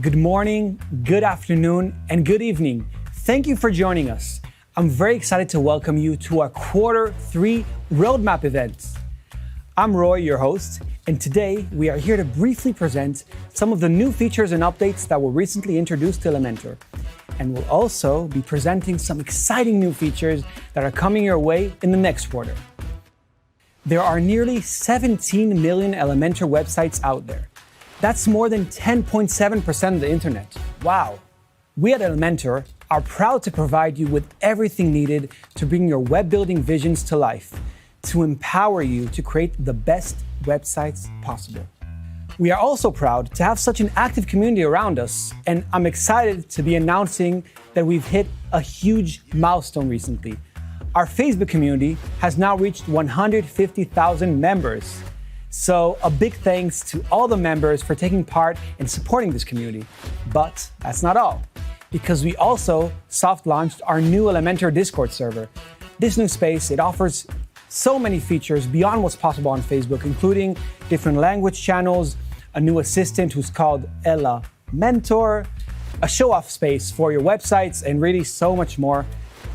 Good morning, good afternoon, and good evening. Thank you for joining us. I'm very excited to welcome you to our Q3 Roadmap event. I'm Roy, your host, and today we are here to briefly present some of the new features and updates that were recently introduced to Elementor. And we'll also be presenting some exciting new features that are coming your way in the next quarter. There are nearly 17 million Elementor websites out there. That's more than 10.7% of the internet. Wow! We at Elementor are proud to provide you with everything needed to bring your web building visions to life, to empower you to create the best websites possible. We are also proud to have such an active community around us, and I'm excited to be announcing that we've hit a huge milestone recently. Our Facebook community has now reached 150,000 members. So a big thanks to all the members for taking part in supporting this community. But that's not all, because we also soft launched our new Elementor Discord server. This new space, it offers so many features beyond what's possible on Facebook, including different language channels, a new assistant who's called Elementor, a show-off space for your websites, and really so much more.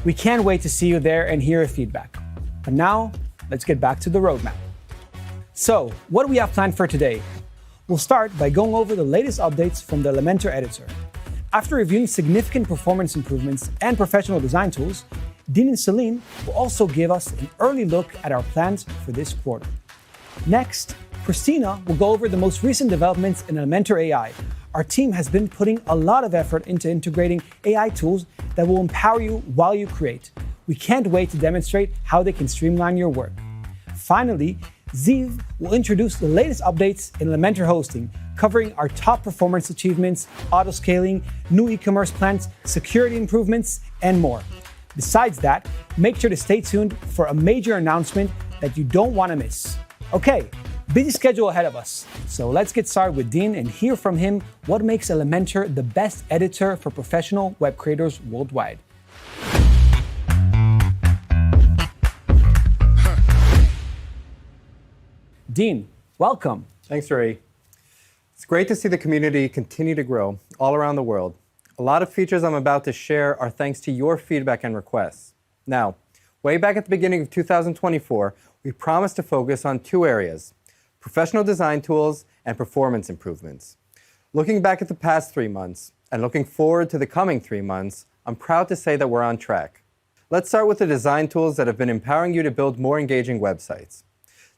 We can't wait to see you there and hear your feedback. But now, let's get back to the roadmap. So, what do we have planned for today? We'll start by going over the latest updates from the Elementor editor. After reviewing significant performance improvements and professional design tools, Dean and Celine will also give us an early look at our plans for this quarter. Next, Christina will go over the most recent developments in Elementor AI. Our team has been putting a lot of effort into integrating AI tools that will empower you while you create. We can't wait to demonstrate how they can streamline your work. Finally, Ziv will introduce the latest updates in Elementor hosting, covering our top performance achievements, auto-scaling, new e-commerce plans, security improvements, and more. Besides that, make sure to stay tuned for a major announcement that you don't want to miss. Okay, busy schedule ahead of us, so let's get started with Dean and hear from him what makes Elementor the best editor for professional web creators worldwide. Dean, welcome. Thanks, Ray. It's great to see the community continue to grow all around the world. A lot of features I'm about to share are thanks to your feedback and requests. Now, way back at the beginning of 2024, we promised to focus on two areas: professional design tools and performance improvements. Looking back at the past 3 months and looking forward to the coming 3 months, I'm proud to say that we're on track. Let's start with the design tools that have been empowering you to build more engaging websites.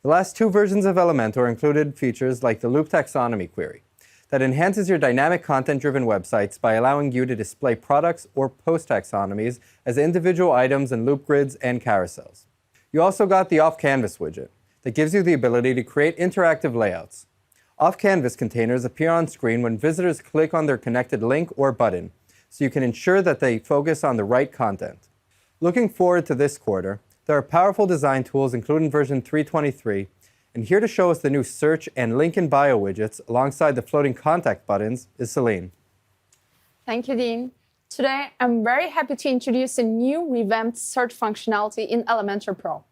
The last 2 versions of Elementor included features like the loop taxonomy query that enhances your dynamic content-driven websites by allowing you to display products or post taxonomies as individual items in loop grids and carousels. You also got the off-canvas widget that gives you the ability to create interactive layouts. Off-canvas containers appear on screen when visitors click on their connected link or button, so you can ensure that they focus on the right content. Looking forward to this quarter, there are powerful design tools, including version 3.23, and here to show us the new search and link in bio widgets alongside the floating contact buttons is Celine. Thank you, Dean. Today, I'm very happy to introduce a new revamped search functionality in Elementor Pro.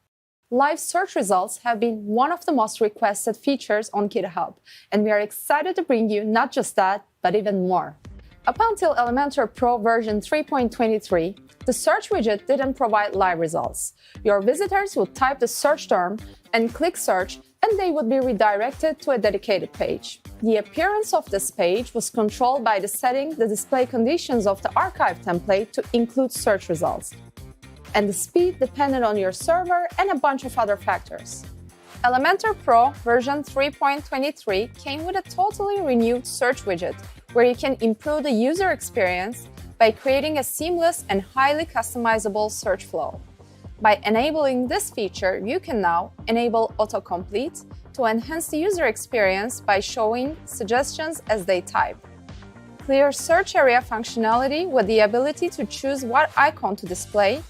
Live search results have been one of the most requested features on GitHub, and we are excited to bring you not just that, but even more. Up until Elementor Pro version 3.23, the search widget didn't provide live results. Your visitors would type the search term and click search, and they would be redirected to a dedicated page. The appearance of this page was controlled by setting the display conditions of the archive template to include search results. And the speed depended on your server and a bunch of other factors. Elementor Pro version 3.23 came with a totally renewed search widget, where you can improve the user experience by creating a seamless and highly customizable search flow. By enabling this feature, you can now enable autocomplete to enhance the user experience by showing suggestions as they type. Clear search area functionality with the ability to choose what icon to display,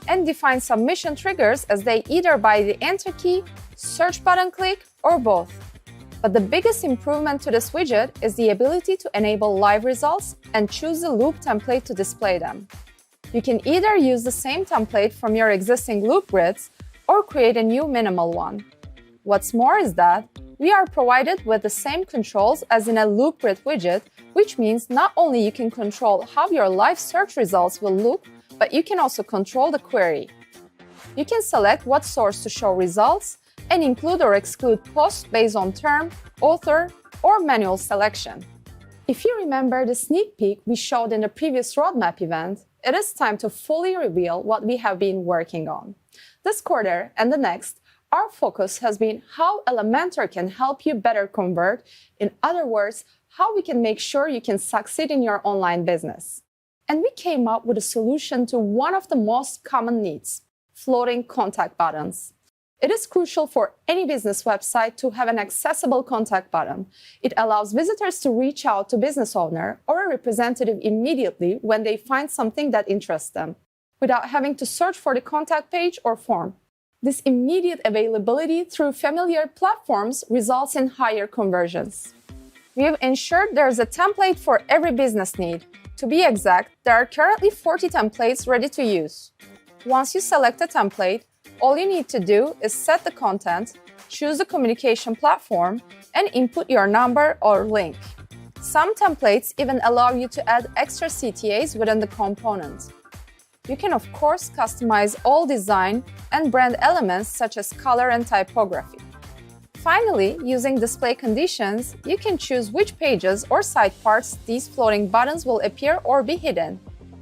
and define submission triggers as they either by the enter key, search button click, or both. But the biggest improvement to this widget is the ability to enable live results and choose the loop template to display them. You can either use the same template from your existing loop grids or create a new minimal one. What's more is that we are provided with the same controls as in a loop grid widget, which means not only you can control how your live search results will look, but you can also control the query. You can select what source to show results and include or exclude posts based on term, author, or manual selection. If you remember the sneak peek we showed in the previous roadmap event, it is time to fully reveal what we have been working on. This quarter and the next, our focus has been how Elementor can help you better convert. In other words, how we can make sure you can succeed in your online business. And we came up with a solution to one of the most common needs: floating contact buttons. It is crucial for any business website to have an accessible contact button. It allows visitors to reach out to business owner or a representative immediately when they find something that interests them, without having to search for the contact page or form. This immediate availability through familiar platforms results in higher conversions. We have ensured there's a template for every business need. To be exact, there are currently 40 templates ready to use. Once you select a template, all you need to do is set the content, choose the communication platform, and input your number or link. Some templates even allow you to add extra CTAs within the component. You can, of course, customize all design and brand elements such as color and typography. Finally, using display conditions, you can choose which pages or site parts these floating buttons will appear or be hidden.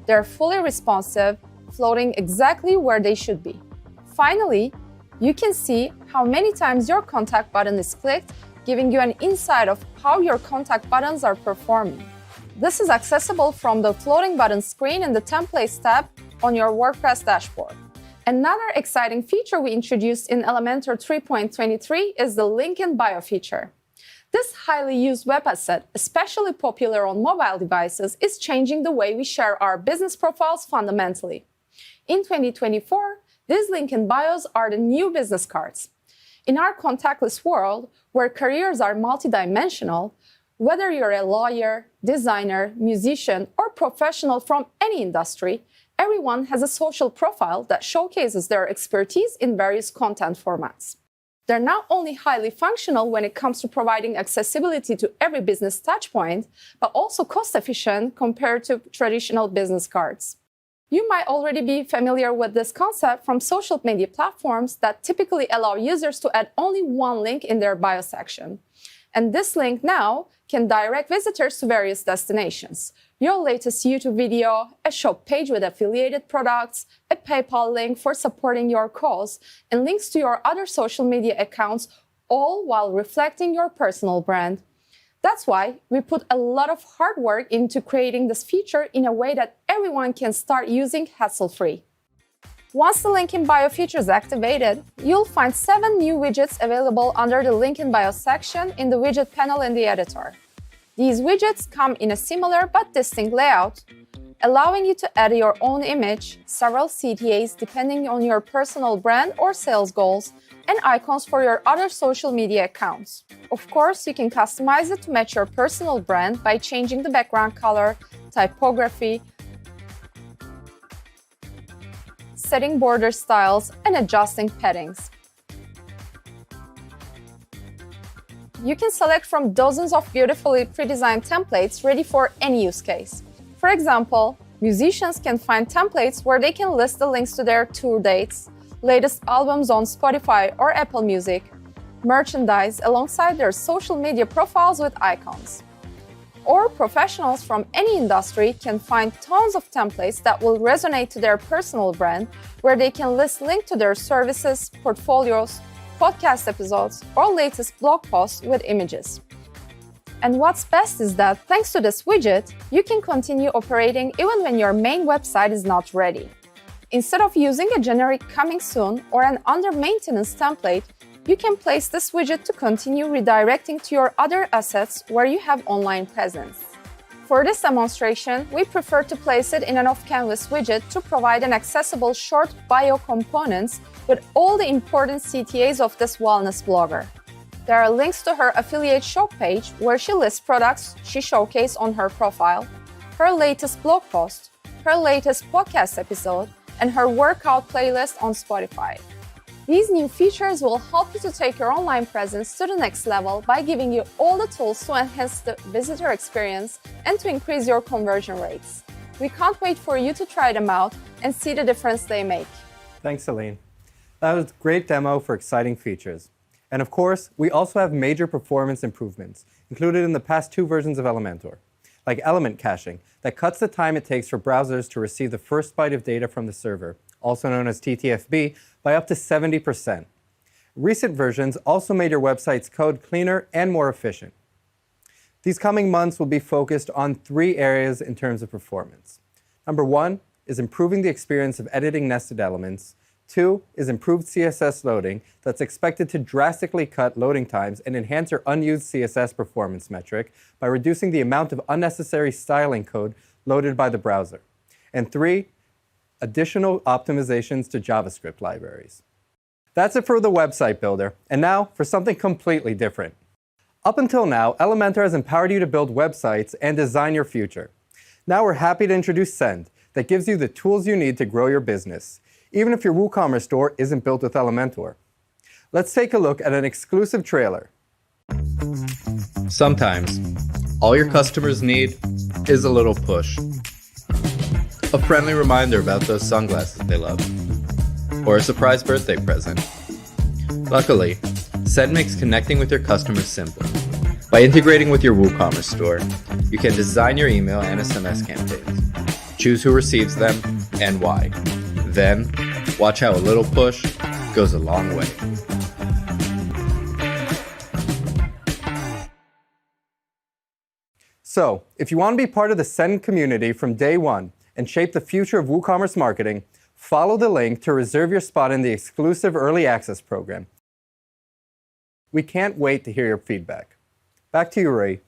They're fully responsive, floating exactly where they should be. Finally, you can see how many times your contact button is clicked, giving you an insight of how your contact buttons are performing. This is accessible from the floating button screen in the Templates tab on your WordPress dashboard. Another exciting feature we introduced in Elementor 3.23 is the link in bio feature. This highly used web asset, especially popular on mobile devices, is changing the way we share our business profiles fundamentally. In 2024, these link in bios are the new business cards. In our contactless world, where careers are multidimensional, whether you're a lawyer, designer, musician, or professional from any industry, everyone has a social profile that showcases their expertise in various content formats. They're not only highly functional when it comes to providing accessibility to every business touchpoint, but also cost-efficient compared to traditional business cards. You might already be familiar with this concept from social media platforms that typically allow users to add only one link in their bio section. And this link now can direct visitors to various destinations: your latest YouTube video, a shop page with affiliated products, a PayPal link for supporting your cause, and links to your other social media accounts, all while reflecting your personal brand. That's why we put a lot of hard work into creating this feature in a way that everyone can start using hassle-free. Once the link in bio feature is activated, you'll find 7 new widgets available under the link in bio section in the widget panel in the editor. These widgets come in a similar but distinct layout, allowing you to add your own image, several CTAs depending on your personal brand or sales goals, and icons for your other social media accounts. Of course, you can customize it to match your personal brand by changing the background color, typography, setting border styles, and adjusting paddings. You can select from dozens of beautifully pre-designed templates ready for any use case. For example, musicians can find templates where they can list the links to their tour dates, latest albums on Spotify or Apple Music, merchandise alongside their social media profiles with icons. Or professionals from any industry can find tons of templates that will resonate to their personal brand, where they can list links to their services, portfolios, podcast episodes, or latest blog posts with images. And what's best is that thanks to this widget, you can continue operating even when your main website is not ready. Instead of using a generic coming soon or an under maintenance template, you can place this widget to continue redirecting to your other assets where you have online presence. For this demonstration, we prefer to place it in an off-canvas widget to provide an accessible short bio components with all the important CTAs of this wellness blogger. There are links to her affiliate shop page where she lists products she showcased on her profile, her latest blog post, her latest podcast episode, and her workout playlist on Spotify. These new features will help you to take your online presence to the next level by giving you all the tools to enhance the visitor experience and to increase your conversion rates. We can't wait for you to try them out and see the difference they make. Thanks, Celine. That was a great demo for exciting features. And of course, we also have major performance improvements included in the past 2 versions of Elementor, like element caching that cuts the time it takes for browsers to receive the first byte of data from the server, also known as TTFB, by up to 70%. Recent versions also made your website's code cleaner and more efficient. These coming months will be focused on 3 areas in terms of performance. Number 1 is improving the experience of editing nested elements. 2 is improved CSS loading that's expected to drastically cut loading times and enhance your unused CSS performance metric by reducing the amount of unnecessary styling code loaded by the browser. And 3, additional optimizations to JavaScript libraries. That's it for the website builder. And now for something completely different. Up until now, Elementor has empowered you to build websites and design your future. Now we're happy to introduce Send, that gives you the tools you need to grow your business, even if your WooCommerce store isn't built with Elementor. Let's take a look at an exclusive trailer. Sometimes, all your customers need is a little push. A friendly reminder about those sunglasses they love. Or a surprise birthday present. Luckily, Send makes connecting with your customers simple. By integrating with your WooCommerce store, you can design your email and SMS campaigns. Choose who receives them and why. Then, watch how a little push goes a long way. So, if you want to be part of the Send community from day one and shape the future of WooCommerce marketing, follow the link to reserve your spot in the exclusive Early Access program. We can't wait to hear your feedback. Back to you, Ray.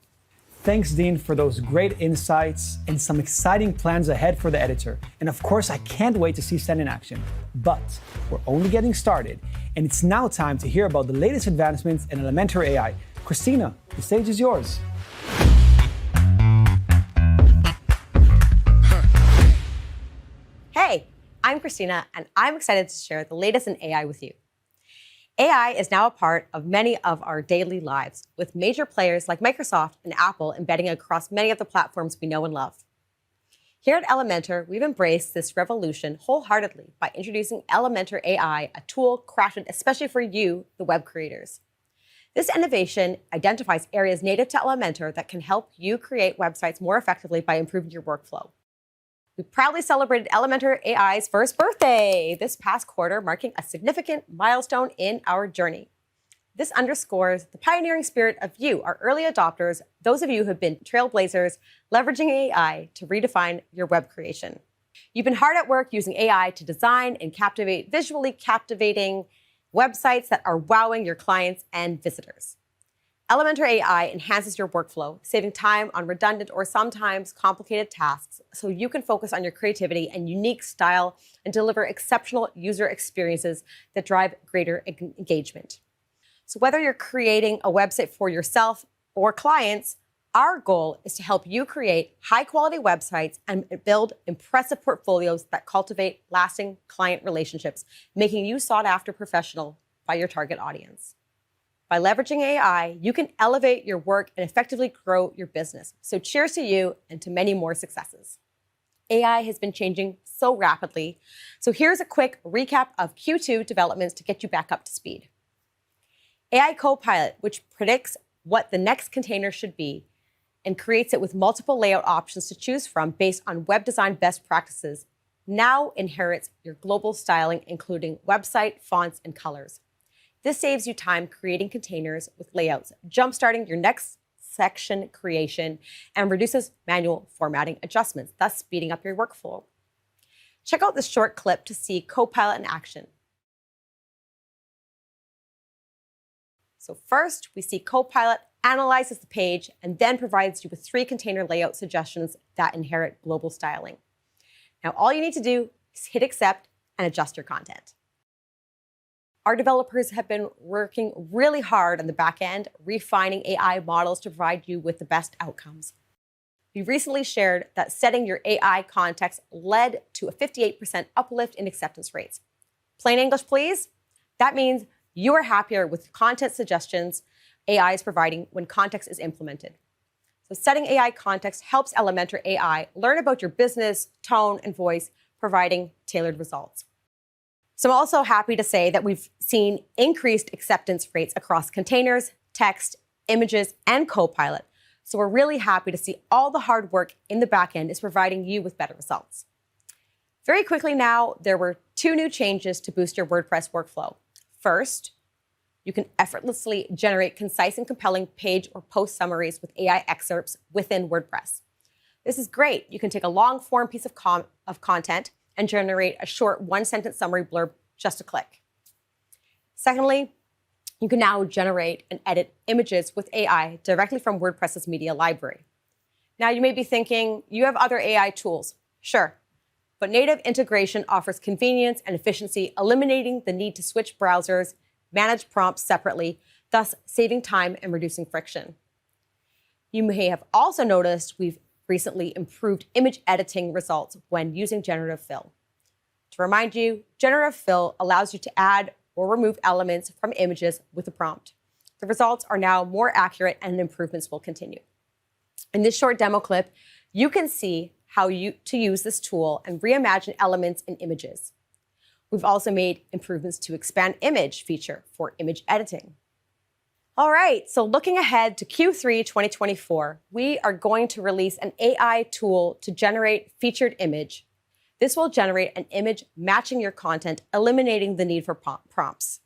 Thanks, Dean, for those great insights and some exciting plans ahead for the editor. And of course, I can't wait to see Send in action. But we're only getting started, and it's now time to hear about the latest advancements in Elementor AI. Christina, the stage is yours. Hey, I'm Christina, and I'm excited to share the latest in AI with you. AI is now a part of many of our daily lives, with major players like Microsoft and Apple embedding across many of the platforms we know and love. Here at Elementor, we've embraced this revolution wholeheartedly by introducing Elementor AI, a tool crafted especially for you, the web creators. This innovation identifies areas native to Elementor that can help you create websites more effectively by improving your workflow. We proudly celebrated Elementor AI's first birthday this past quarter, marking a significant milestone in our journey. This underscores the pioneering spirit of you, our early adopters, those of you who have been trailblazers, leveraging AI to redefine your web creation. You've been hard at work using AI to design and captivate visually captivating websites that are wowing your clients and visitors. Elementor AI enhances your workflow, saving time on redundant or sometimes complicated tasks so you can focus on your creativity and unique style and deliver exceptional user experiences that drive greater engagement. So whether you're creating a website for yourself or clients, our goal is to help you create high-quality websites and build impressive portfolios that cultivate lasting client relationships, making you sought-after professional by your target audience. By leveraging AI, you can elevate your work and effectively grow your business. So cheers to you and to many more successes. AI has been changing so rapidly. So here's a quick recap of Q2 developments to get you back up to speed. AI Copilot, which predicts what the next container should be and creates it with multiple layout options to choose from based on web design best practices, now inherits your global styling, including website, fonts, and colors. This saves you time creating containers with layouts, jumpstarting your next section creation, and reduces manual formatting adjustments, thus speeding up your workflow. Check out this short clip to see Copilot in action. So first, we see Copilot analyzes the page and then provides you with 3 container layout suggestions that inherit global styling. Now, all you need to do is hit accept and adjust your content. Our developers have been working really hard on the back end, refining AI models to provide you with the best outcomes. We recently shared that setting your AI context led to a 58% uplift in acceptance rates. Plain English, please? That means you are happier with content suggestions AI is providing when context is implemented. So setting AI context helps Elementor AI learn about your business, tone, and voice, providing tailored results. So I'm also happy to say that we've seen increased acceptance rates across containers, text, images, and Copilot. So we're really happy to see all the hard work in the backend is providing you with better results. Very quickly now, there were 2 new changes to boost your WordPress workflow. First, you can effortlessly generate concise and compelling page or post summaries with AI excerpts within WordPress. This is great. You can take a long-form piece of content and generate a short 1-sentence summary blurb just a click. Secondly, you can now generate and edit images with AI directly from WordPress's media library. Now, you may be thinking, you have other AI tools. Sure, but native integration offers convenience and efficiency, eliminating the need to switch browsers, manage prompts separately, thus saving time and reducing friction. You may have also noticed we've recently improved image editing results when using generative fill. To remind you, generative fill allows you to add or remove elements from images with a prompt. The results are now more accurate and improvements will continue. In this short demo clip, you can see how to use this tool and reimagine elements in images. We've also made improvements to expand image feature for image editing. All right, so looking ahead to Q3 2024, we are going to release an AI tool to generate featured image. This will generate an image matching your content, eliminating the need for prompts.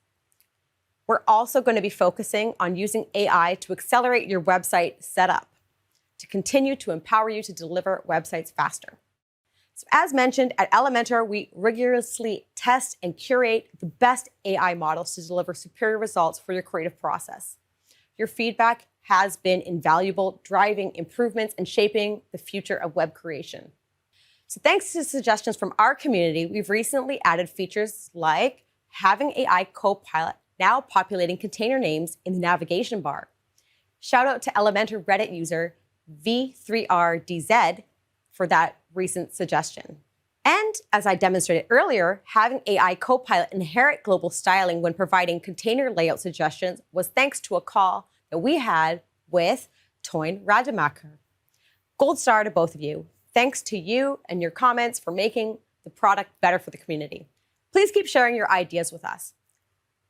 We're also going to be focusing on using AI to accelerate your website setup, to continue to empower you to deliver websites faster. So as mentioned, at Elementor, we rigorously test and curate the best AI models to deliver superior results for your creative process. Your feedback has been invaluable, driving improvements and shaping the future of web creation. So thanks to suggestions from our community, we've recently added features like having AI Copilot now populating container names in the navigation bar. Shout out to Elementor Reddit user V3RDZ for that recent suggestion. And as I demonstrated earlier, having AI Copilot inherit global styling when providing container layout suggestions was thanks to a call that we had with Toyn Rademacher. Gold star to both of you. Thanks to you and your comments for making the product better for the community. Please keep sharing your ideas with us.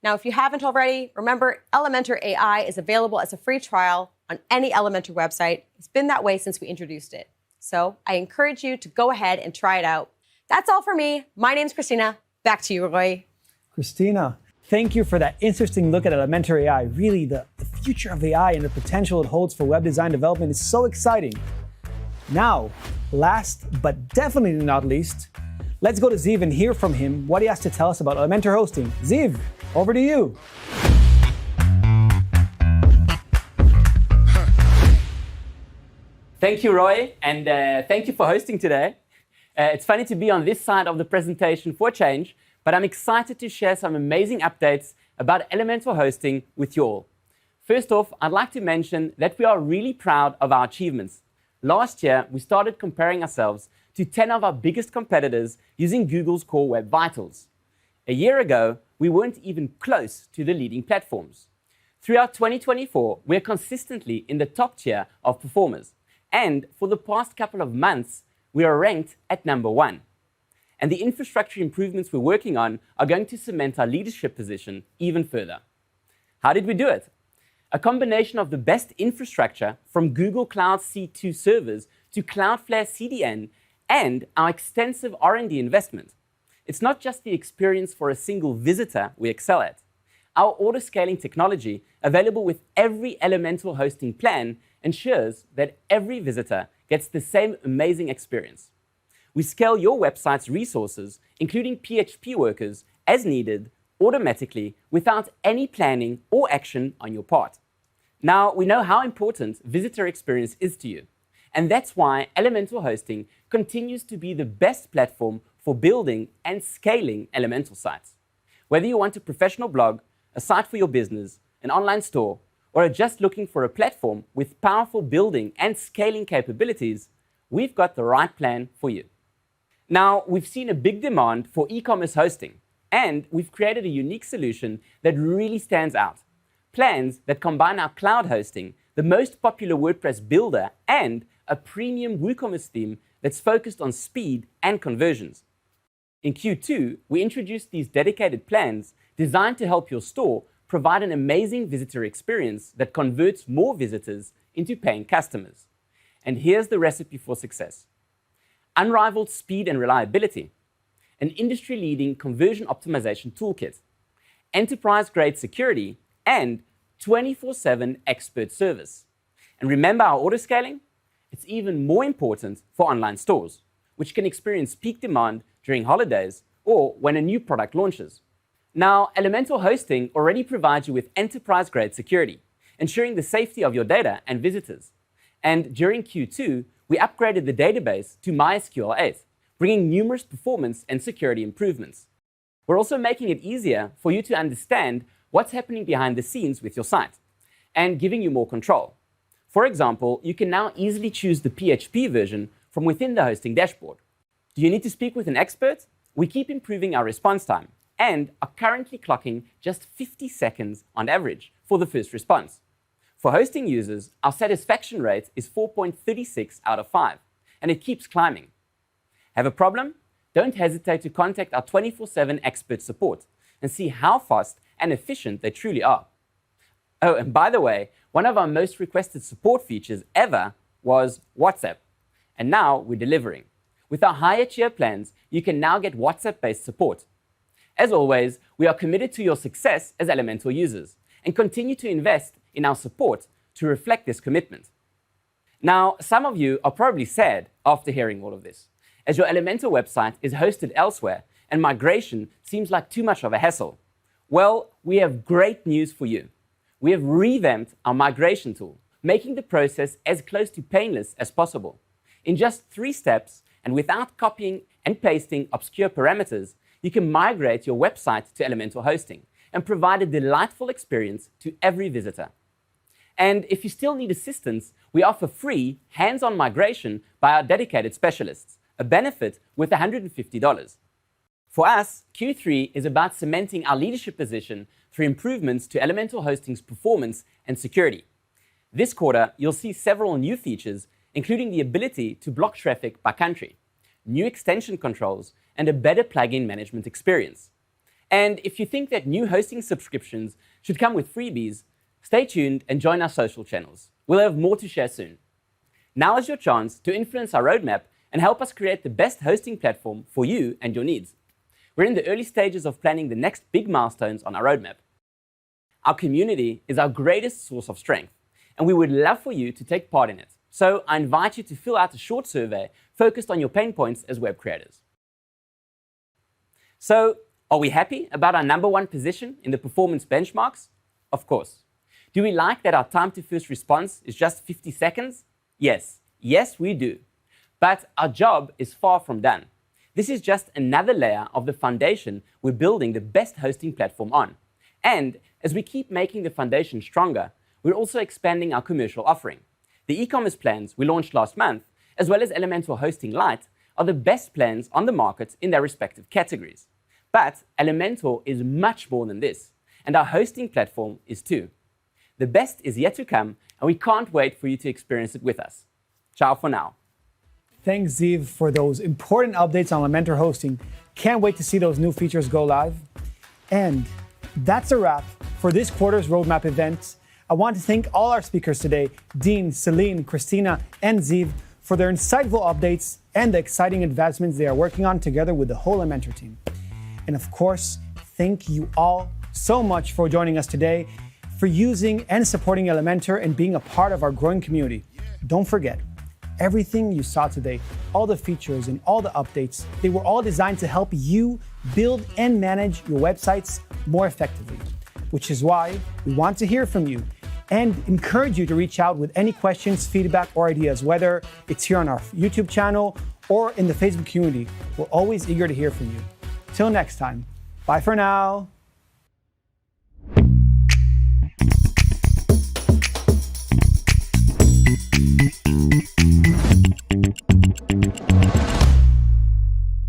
Now, if you haven't already, remember Elementor AI is available as a free trial on any Elementor website. It's been that way since we introduced it. So I encourage you to go ahead and try it out. That's all for me. My name's Christina. Back to you, Roy. Christina, thank you for that interesting look at Elementor AI. Really, the future of AI and the potential it holds for web design development is so exciting. Now, last but definitely not least, let's go to Ziv and hear from him what he has to tell us about Elementor hosting. Ziv, over to you. Thank you, Roy, and thank you for hosting today. It's funny to be on this side of the presentation for a change, but I'm excited to share some amazing updates about Elementor hosting with you all. First off, I'd like to mention that we are really proud of our achievements. Last year, we started comparing ourselves to 10 of our biggest competitors using Google's Core Web Vitals. A year ago, we weren't even close to the leading platforms. Throughout 2024, we're consistently in the top tier of performers. And for the past couple of months, we are ranked at number 1. And the infrastructure improvements we're working on are going to cement our leadership position even further. How did we do it? A combination of the best infrastructure from Google Cloud C2 servers to Cloudflare CDN and our extensive R&D investment. It's not just the experience for a single visitor we excel at. Our auto-scaling technology, available with every Elementor hosting plan, ensures that every visitor gets the same amazing experience. We scale your website's resources, including PHP workers, as needed, automatically, without any planning or action on your part. Now, we know how important visitor experience is to you, and that's why Elementor hosting continues to be the best platform for building and scaling Elementor sites. Whether you want a professional blog, a site for your business, an online store, or are just looking for a platform with powerful building and scaling capabilities, we've got the right plan for you. Now, we've seen a big demand for e-commerce hosting. And we've created a unique solution that really stands out. Plans that combine our cloud hosting, the most popular WordPress builder, and a premium WooCommerce theme that's focused on speed and conversions. In Q2, we introduced these dedicated plans designed to help your store provide an amazing visitor experience that converts more visitors into paying customers. And here's the recipe for success. Unrivaled speed and reliability, an industry-leading conversion optimization toolkit, enterprise-grade security, and 24/7 expert service. And remember our auto-scaling? It's even more important for online stores, which can experience peak demand during holidays or when a new product launches. Now, Elementor Hosting already provides you with enterprise-grade security, ensuring the safety of your data and visitors. And during Q2, we upgraded the database to MySQL 8, bringing numerous performance and security improvements. We're also making it easier for you to understand what's happening behind the scenes with your site and giving you more control. For example, you can now easily choose the PHP version from within the hosting dashboard. Do you need to speak with an expert? We keep improving our response time and are currently clocking just 50 seconds on average for the first response. For hosting users, our satisfaction rate is 4.36 out of 5, and it keeps climbing. Have a problem? Don't hesitate to contact our 24/7 expert support and see how fast and efficient they truly are. Oh, and by the way, one of our most requested support features ever was WhatsApp. And now we're delivering. With our higher tier plans, you can now get WhatsApp-based support. As always, we are committed to your success as Elementor users and continue to invest in our support to reflect this commitment. Now, some of you are probably sad after hearing all of this, as your Elementor website is hosted elsewhere and migration seems like too much of a hassle. Well, we have great news for you. We have revamped our migration tool, making the process as close to painless as possible. In just 3 steps, and without copying and pasting obscure parameters, you can migrate your website to Elementor Hosting and provide a delightful experience to every visitor. And if you still need assistance, we offer free hands-on migration by our dedicated specialists, a benefit worth $150. For us, Q3 is about cementing our leadership position through improvements to Elementor Hosting's performance and security. This quarter, you'll see several new features, including the ability to block traffic by country, new extension controls, and a better plugin management experience. And if you think that new hosting subscriptions should come with freebies, stay tuned and join our social channels. We'll have more to share soon. Now is your chance to influence our roadmap and help us create the best hosting platform for you and your needs. We're in the early stages of planning the next big milestones on our roadmap. Our community is our greatest source of strength, and we would love for you to take part in it. So I invite you to fill out a short survey focused on your pain points as web creators. So, are we happy about our #1 position in the performance benchmarks? Of course. Do we like that our time to first response is just 50 seconds? Yes. Yes, we do. But our job is far from done. This is just another layer of the foundation we're building the best hosting platform on. And as we keep making the foundation stronger, we're also expanding our commercial offering. The e-commerce plans we launched last month, as well as Elementor Hosting Lite, are the best plans on the market in their respective categories. But Elementor is much more than this, and our hosting platform is too. The best is yet to come, and we can't wait for you to experience it with us. Ciao for now. Thanks, Ziv, for those important updates on Elementor Hosting. Can't wait to see those new features go live. And that's a wrap for this quarter's roadmap event. I want to thank all our speakers today, Dean, Celine, Christina, and Ziv, for their insightful updates and the exciting advancements they are working on together with the whole Elementor team. And of course, thank you all so much for joining us today, for using and supporting Elementor and being a part of our growing community. Don't forget, everything you saw today, all the features and all the updates, they were all designed to help you build and manage your websites more effectively, which is why we want to hear from you and encourage you to reach out with any questions, feedback, or ideas, whether it's here on our YouTube channel or in the Facebook community. We're always eager to hear from you. Till next time, bye for now.